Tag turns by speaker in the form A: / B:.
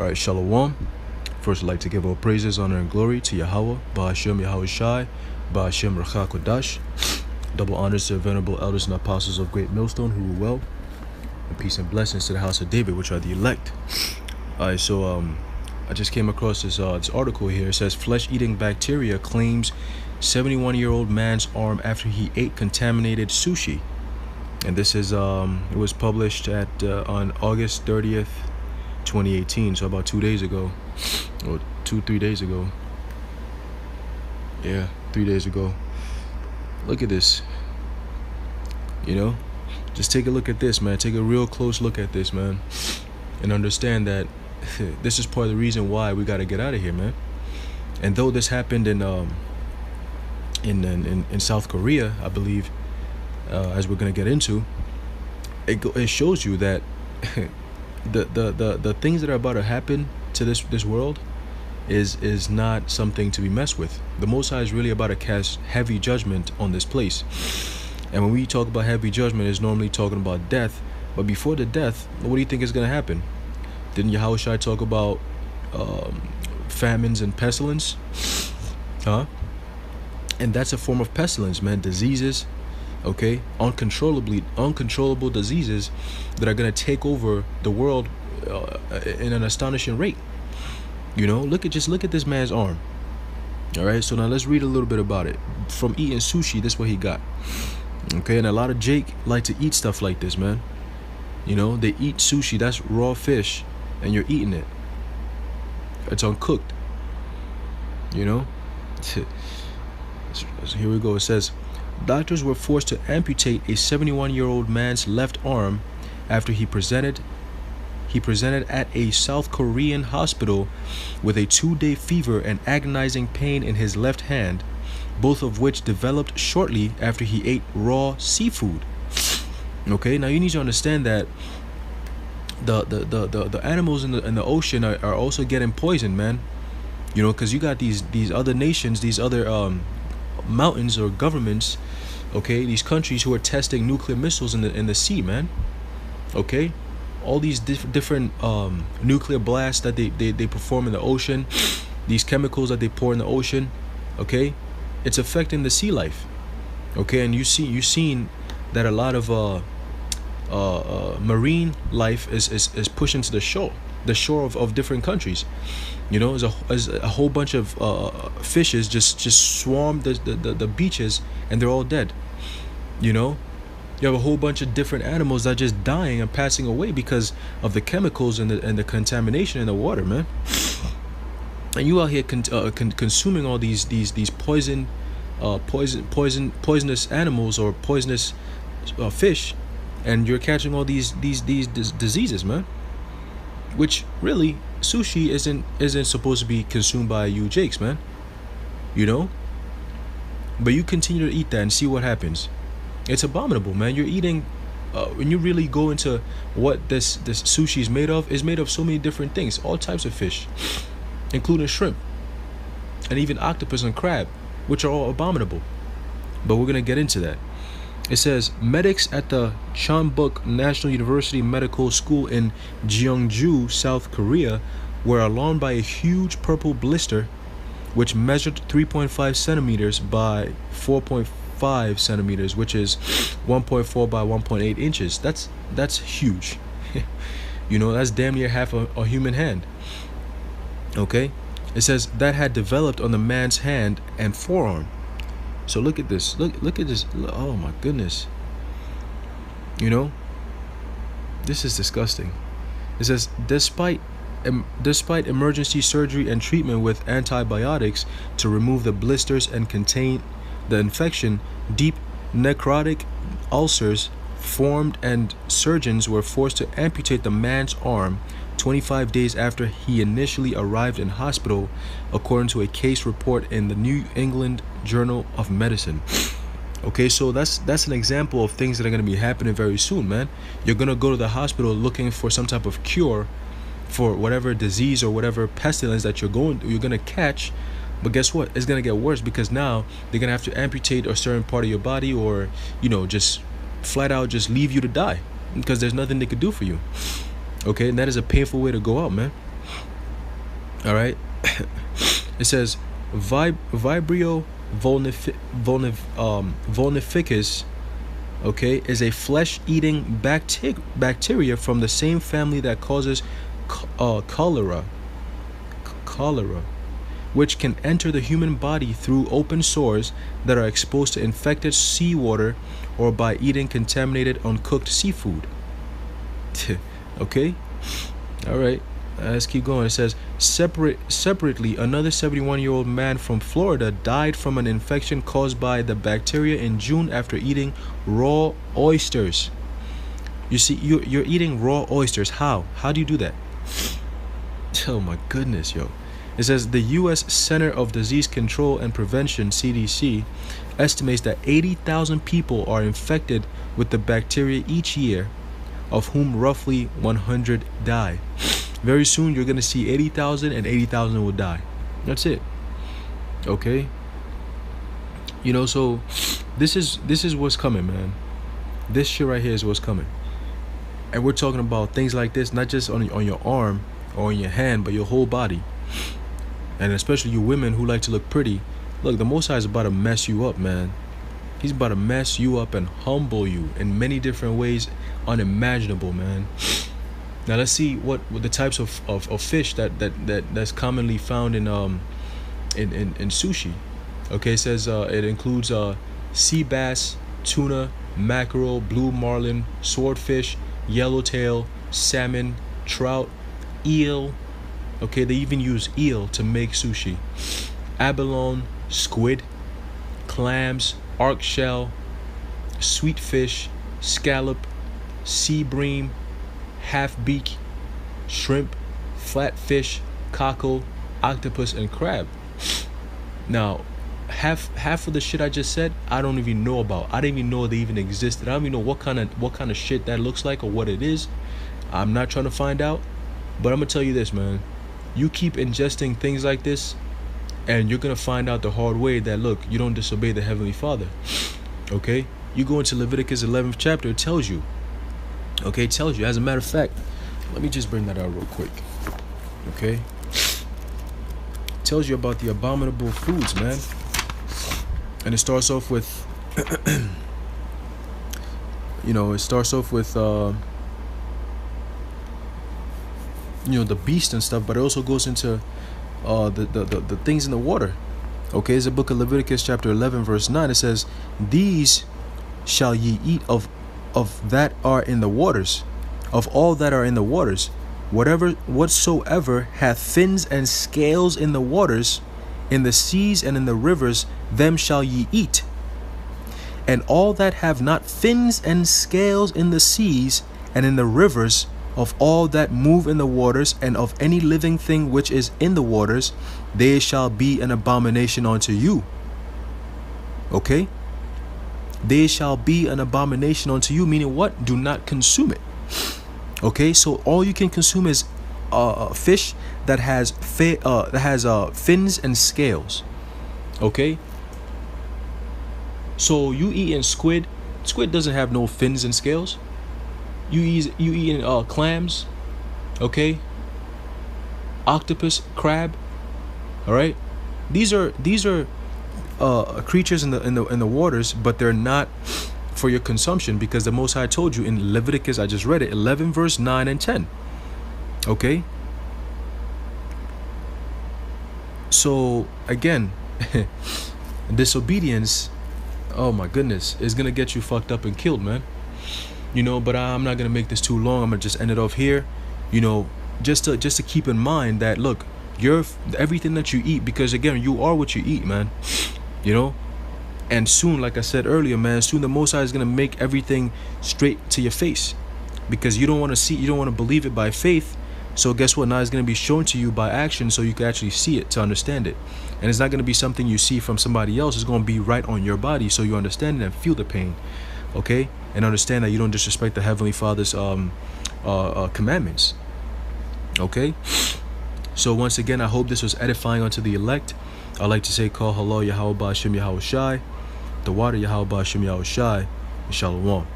A: Alright, Shalom. First, I'd like to give all praises, honor, and glory to Yahweh, Ba'ashem Yahweh Shai, Ba'ashem Racha Kodash. Double honors to the venerable elders and apostles of Great Millstone who rule well. And peace and blessings to the house of David, which are the elect. Alright, so I just came across this article here. It says, flesh-eating bacteria claims 71-year-old man's arm after he ate contaminated sushi. And this is, it was published at on August 30th, 2018, so about 2 days ago, or 3 days ago. Yeah, 3 days ago. Look at this. You know, just take a look at this, man. Take a real close look at this, man, and understand that this is part of the reason why we got to get out of here, man. And though this happened in South Korea, I believe, as we're gonna get into, it shows you that the things that are about to happen to this world is not something to be messed with. The Most High is really about to cast heavy judgment on this place. And when we talk about heavy judgment, it's normally talking about death. But before the death, what do you think is going to happen? Didn't Yahweh Shai talk about famines and pestilence? Huh? And that's a form of pestilence, man. Diseases, okay? Uncontrollable diseases that are going to take over the world in an astonishing rate. You know, just look at this man's arm. All right, so now let's read a little bit about it. From eating sushi, this is what he got. Okay, and a lot of Jake like to eat stuff like this, man. You know, they eat sushi, that's raw fish, and you're eating it. It's uncooked. You know? So here we go. It says, doctors were forced to amputate a 71-year-old man's left arm after he presented at a South Korean hospital with a 2-day fever and agonizing pain in his left hand, both of which developed shortly after he ate raw seafood. Okay, now you need to understand that the animals in the ocean are also getting poisoned, man. You know, because you got these other nations, these other mountains or governments, okay, these countries who are testing nuclear missiles in the sea, man. Okay, all these different nuclear blasts that they perform in the ocean, these chemicals that they pour in the ocean, okay, it's affecting the sea life. Okay, and you've seen that a lot of marine life is pushing to the shore of different countries. You know, there's a whole bunch of fishes just swarm the beaches, and they're all dead. You know, you have a whole bunch of different animals that are just dying and passing away because of the chemicals and the contamination in the water, man. And you out here consuming all these poisonous animals or poisonous fish, and you're catching all these diseases, man. Which really, sushi isn't supposed to be consumed by you jakes, man. You know, but you continue to eat that and see what happens. It's abominable, man. You're eating, when you really go into what this sushi is made of so many different things, all types of fish, including shrimp, and even octopus and crab, which are all abominable. But we're gonna get into that. It says, medics at the Chonbuk National University Medical School in Gyeongju, South Korea, were alarmed by a huge purple blister, which measured 3.5 centimeters by 4.5 centimeters, which is 1.4 by 1.8 inches. That's huge. You know, that's damn near half a human hand. Okay, it says that had developed on the man's hand and forearm. So look at this. Look at this. Oh my goodness. You know, this is disgusting. It says, despite emergency surgery and treatment with antibiotics to remove the blisters and contain the infection, deep necrotic ulcers formed and surgeons were forced to amputate the man's arm 25 days after he initially arrived in hospital, according to a case report in the New England Journal of Medicine. Okay, so that's an example of things that are going to be happening very soon, man. You're going to go to the hospital looking for some type of cure for whatever disease or whatever pestilence that you're going to catch. But guess what? It's going to get worse, because now they're going to have to amputate a certain part of your body, or, you know, just flat out just leave you to die, because there's nothing they could do for you. Okay, and that is a painful way to go out, man. All right. It says Vibrio volnificus, okay, is a flesh-eating bacteria from the same family that causes cholera, cholera, which can enter the human body through open sores that are exposed to infected seawater or by eating contaminated uncooked seafood. Okay. All right. Let's keep going. It says separately, another 71-year-old man from Florida died from an infection caused by the bacteria in June after eating raw oysters. You see, you're eating raw oysters. How do you do that? Oh my goodness, yo. It says the U.S. Center of Disease Control and Prevention, CDC, estimates that 80,000 people are infected with the bacteria each year, of whom roughly 100 die. Very soon you're gonna see 80,000 and 80,000 will die. That's it. Okay. You know, so this is what's coming, man. This shit right here is what's coming. And we're talking about things like this, not just on your arm or on your hand, but your whole body. And especially you women who like to look pretty. Look, the Most High is about to mess you up, man. He's about to mess you up and humble you in many different ways, unimaginable, man. Now let's see what the types of fish that's commonly found in sushi. Okay, it says it includes sea bass, tuna, mackerel, blue marlin, swordfish, yellowtail, salmon, trout, eel. Okay, they even use eel to make sushi. Abalone, squid, clams, arc shell, sweet fish, scallop, sea bream, half-beak, shrimp, flatfish, cockle, octopus, and crab. Now, half of the shit I just said, I don't even know about. I didn't even know they even existed. I don't even know what kind of shit that looks like or what it is. I'm not trying to find out, but I'm gonna tell you this, man. You keep ingesting things like this, and you're gonna find out the hard way that, look, you don't disobey the Heavenly Father. Okay? You go into Leviticus 11th chapter, it tells you. Okay, it tells you. As a matter of fact, let me just bring that out real quick. Okay? It tells you about the abominable foods, man. And it starts off with it starts off with the beast and stuff, but it also goes into the things in the water. Okay, it's the book of Leviticus chapter 11 verse 9. It says, "These shall ye eat of that are in the waters, of all that are in the waters, whatsoever hath fins and scales in the waters, in the seas and in the rivers, them shall ye eat. And all that have not fins and scales in the seas and in the rivers, of all that move in the waters, and of any living thing which is in the waters, they shall be an abomination unto you." Okay? They shall be an abomination unto you, meaning what? Do not consume it. Okay, so all you can consume is fish that has fins and scales. Okay, so you eating squid. Squid doesn't have no fins and scales. You eating clams. Okay, octopus, crab. All right, these are creatures in the waters, but they're not for your consumption, because the Most High told you in Leviticus, I just read it, 11 verse 9 and 10. Okay, so again, disobedience, oh my goodness, is gonna get you fucked up and killed, man. But I'm not gonna make this too long. I'm gonna just end it off here. Just to keep in mind that, look, you're everything that you eat, because again, you are what you eat, man. And soon, like I said earlier, man, soon the Most High is gonna make everything straight to your face, because you don't want to see, you don't want to believe it by faith. So guess what? Now it's gonna be shown to you by action, so you can actually see it to understand it. And it's not gonna be something you see from somebody else. It's gonna be right on your body, so you understand it and feel the pain. Okay, and understand that you don't disrespect the Heavenly Father's commandments. Okay. So once again, I hope this was edifying unto the elect. I like to say, call hello, Yahweh Ba'Shem Yahweh Shai, the water Yahweh Ba'Shem Yahweh Shai, and Shalom.